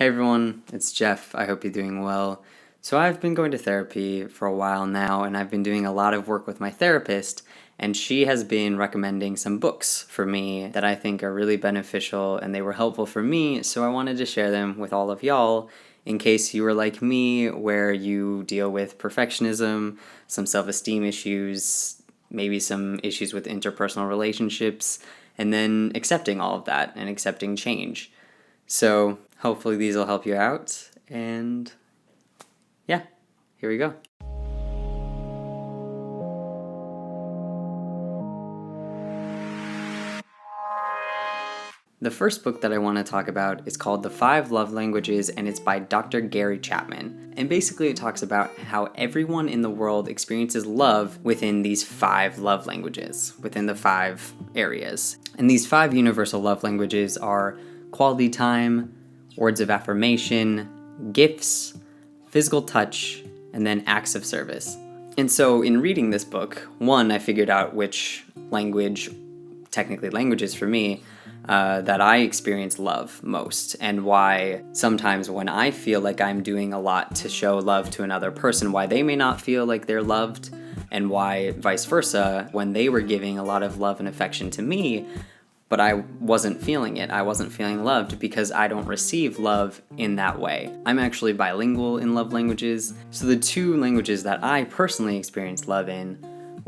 Hey everyone, it's Jeff. I hope you're doing well. So I've been going to therapy for a while now, and I've been doing a lot of work with my therapist, and she has been recommending some books for me that I think are really beneficial and they were helpful for me, so I wanted to share them with all of y'all in case you were like me, where you deal with perfectionism, some self-esteem issues, maybe some issues with interpersonal relationships, and then accepting all of that and accepting change. So hopefully these will help you out, and yeah, here we go. The first book that I want to talk about is called The 5 Love Languages, and it's by Dr. Gary Chapman. And basically it talks about how everyone in the world experiences love within these 5 love languages, within the 5 areas. And these 5 universal love languages are quality time, words of affirmation, gifts, physical touch, and then acts of service. And so in reading this book, one, I figured out which language, technically languages for me, that I experience love most, and why sometimes when I feel like I'm doing a lot to show love to another person, why they may not feel like they're loved, and why vice versa, when they were giving a lot of love and affection to me, but I wasn't feeling it. I wasn't feeling loved because I don't receive love in that way. I'm actually bilingual in love languages, so the 2 languages that I personally experience love in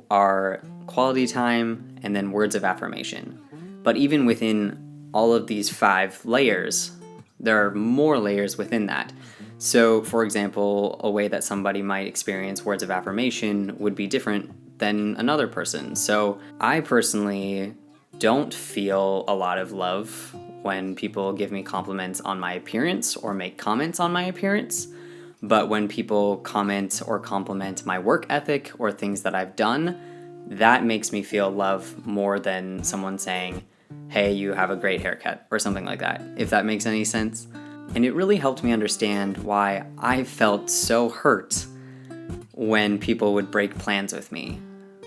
are quality time and then words of affirmation. But even within all of these 5 layers, there are more layers within that. So, for example, a way that somebody might experience words of affirmation would be different than another person. So, I personally don't feel a lot of love when people give me compliments on my appearance or make comments on my appearance. But when people comment or compliment my work ethic or things that I've done, that makes me feel love more than someone saying, "Hey, you have a great haircut," or something like that, if that makes any sense. And it really helped me understand why I felt so hurt when people would break plans with me.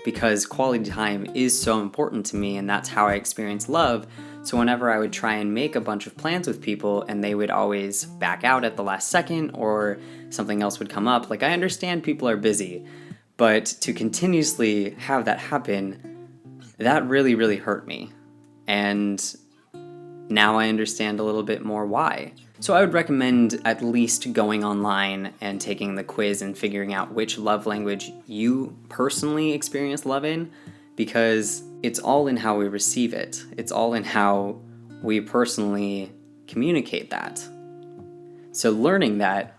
Because quality time is so important to me, and that's how I experience love. So whenever I would try and make a bunch of plans with people and they would always back out at the last second or something else would come up, like I understand people are busy, but to continuously have that happen, that really, really hurt me. And now I understand a little bit more why. So I would recommend at least going online and taking the quiz and figuring out which love language you personally experience love in, because it's all in how we receive it. It's all in how we personally communicate that. So learning that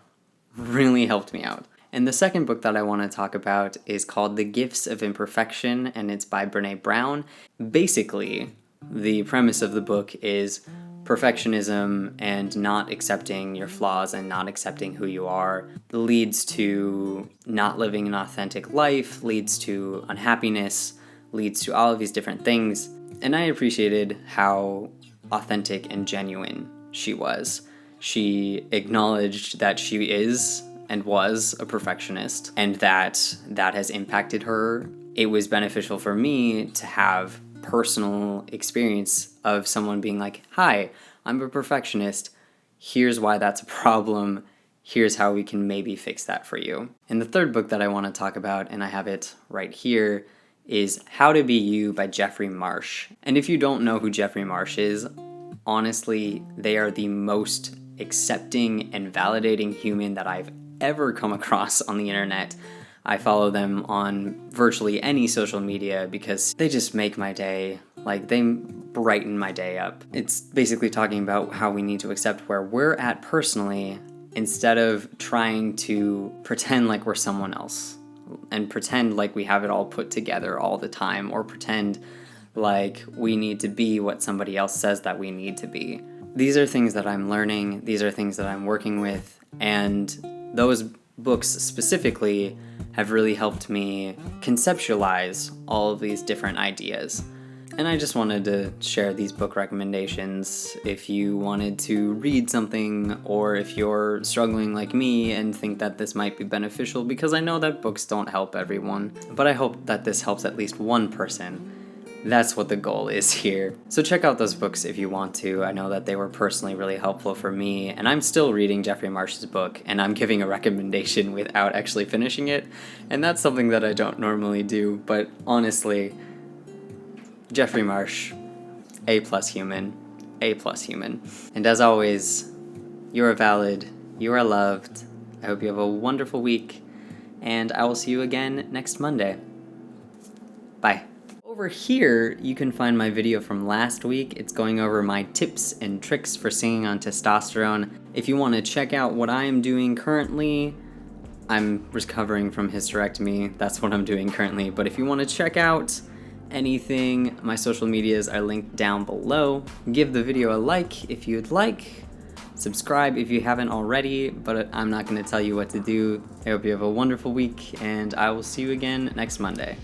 really helped me out. And the second book that I want to talk about is called The Gifts of Imperfection, and it's by Brené Brown. Basically, the premise of the book is perfectionism and not accepting your flaws and not accepting who you are leads to not living an authentic life, leads to unhappiness, leads to all of these different things. And I appreciated how authentic and genuine she was. She acknowledged that she is and was a perfectionist, and that has impacted her. It was beneficial for me to have personal experience of someone being like, "Hi, I'm a perfectionist. Here's why that's a problem. Here's how we can maybe fix that for you." And the third book that I want to talk about, and I have it right here, is How to Be You by Jeffrey Marsh. And if you don't know who Jeffrey Marsh is, honestly, they are the most accepting and validating human that I've ever come across on the internet. I follow them on virtually any social media because they just make my day. Like, they brighten my day up. It's basically talking about how we need to accept where we're at personally instead of trying to pretend like we're someone else and pretend like we have it all put together all the time, or pretend like we need to be what somebody else says that we need to be. These are things that I'm learning. These are things that I'm working with, and those books specifically have really helped me conceptualize all of these different ideas. And I just wanted to share these book recommendations if you wanted to read something, or if you're struggling like me and think that this might be beneficial, because I know that books don't help everyone, but I hope that this helps at least one person That's what the goal is here. So check out those books if you want to. I know that they were personally really helpful for me, and I'm still reading Jeffrey Marsh's book, and I'm giving a recommendation without actually finishing it, and that's something that I don't normally do, but honestly, Jeffrey Marsh, A+ human, A+ human. And as always, you are valid, you are loved. I hope you have a wonderful week, and I will see you again next Monday. Bye. Over here, you can find my video from last week. It's going over my tips and tricks for singing on testosterone. If you want to check out what I am doing currently, I'm recovering from hysterectomy. That's what I'm doing currently. But if you want to check out anything, my social medias are linked down below. Give the video a like if you'd like. Subscribe if you haven't already, but I'm not going to tell you what to do. I hope you have a wonderful week, and I will see you again next Monday.